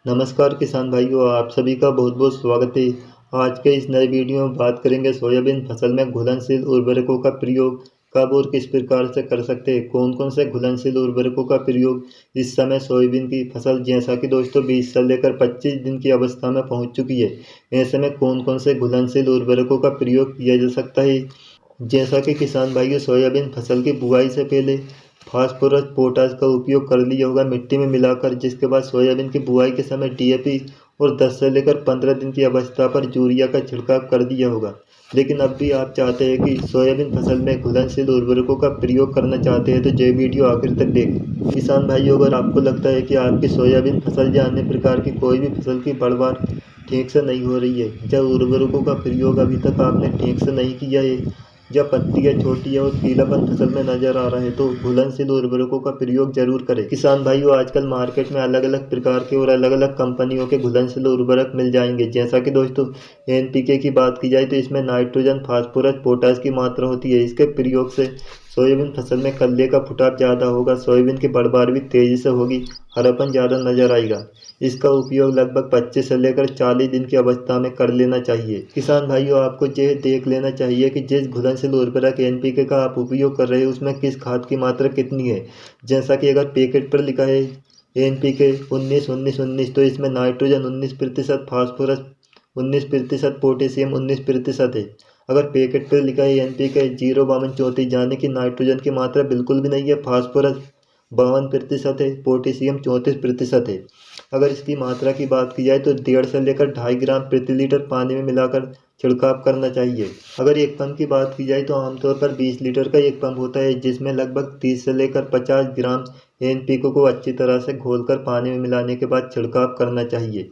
नमस्कार किसान भाइयों, आप सभी का बहुत बहुत स्वागत है। आज के इस नए वीडियो में बात करेंगे सोयाबीन फसल में घुलनशील उर्वरकों का प्रयोग कब और किस प्रकार से कर सकते हैं। कौन कौन से घुलनशील उर्वरकों का प्रयोग इस समय सोयाबीन की फसल जैसा कि दोस्तों 20 से लेकर 25 दिन की अवस्था में पहुंच चुकी है। ऐसे में कौन कौन से घुलनशील उर्वरकों का प्रयोग किया जा सकता है। जैसा कि किसान भाइयों सोयाबीन फसल की बुआई से पहले फास्फोरस पोटाश का उपयोग कर लिया होगा मिट्टी में मिलाकर, जिसके बाद सोयाबीन की बुआई के समय डीएपी और 10 से लेकर 15 दिन की अवस्था पर यूरिया का छिड़काव कर दिया होगा। लेकिन अब भी आप चाहते हैं कि सोयाबीन फसल में घुलनशील उर्वरकों का प्रयोग करना चाहते हैं तो ये वीडियो आखिर तक देखें। किसान भाइयों, अगर आपको लगता है कि आपकी सोयाबीन फसल या अन्य प्रकार की कोई भी फसल की पैदावार ठीक से नहीं हो रही है, जब उर्वरकों का प्रयोग अभी तक आपने ठीक से नहीं किया है, जब पत्तियां छोटी है और पीलापन फसल में नजर आ रहा है, तो घुलनशील उर्वरकों का प्रयोग जरूर करें। किसान भाइयों, आजकल मार्केट में अलग अलग प्रकार के और अलग अलग कंपनियों के घुलनशील उर्वरक मिल जाएंगे। जैसा कि दोस्तों एनपीके की बात की जाए तो इसमें नाइट्रोजन, फास्फोरस, पोटास की मात्रा होती है। इसके प्रयोग से सोयाबीन फसल में कल्ले का फुटाव ज़्यादा होगा, सोयाबीन की पैदावार भी तेजी से होगी, हरापन ज़्यादा नजर आएगा। इसका उपयोग लगभग 25 से लेकर 40 दिन की अवस्था में कर लेना चाहिए। किसान भाइयों, आपको ये देख लेना चाहिए कि जिस घुलनशील उर्वरक एनपीके का आप उपयोग कर रहे हैं उसमें किस खाद की मात्रा कितनी है। जैसा कि अगर पैकेट पर लिखा है एनपीके 19-19-19, तो इसमें नाइट्रोजन 19%, फास्फोरस 19%, पोटेशियम 19% है। अगर पैकेट पर लिखा है एनपीके 0-52-34, यानी कि नाइट्रोजन की मात्रा बिल्कुल भी नहीं है, फास्फोरस 52% है, पोटेशियम 34% है। अगर इसकी मात्रा की बात की जाए तो 1.5 से लेकर 2.5 ग्राम प्रति लीटर पानी में मिलाकर छिड़काव करना चाहिए। अगर एक पंप की बात की जाए तो आमतौर पर 20 लीटर का एक पंप होता है, जिसमें लगभग 30 से लेकर 50 ग्राम एनपीके को अच्छी तरह से घोलकर पानी में मिलाने के बाद छिड़काव करना चाहिए।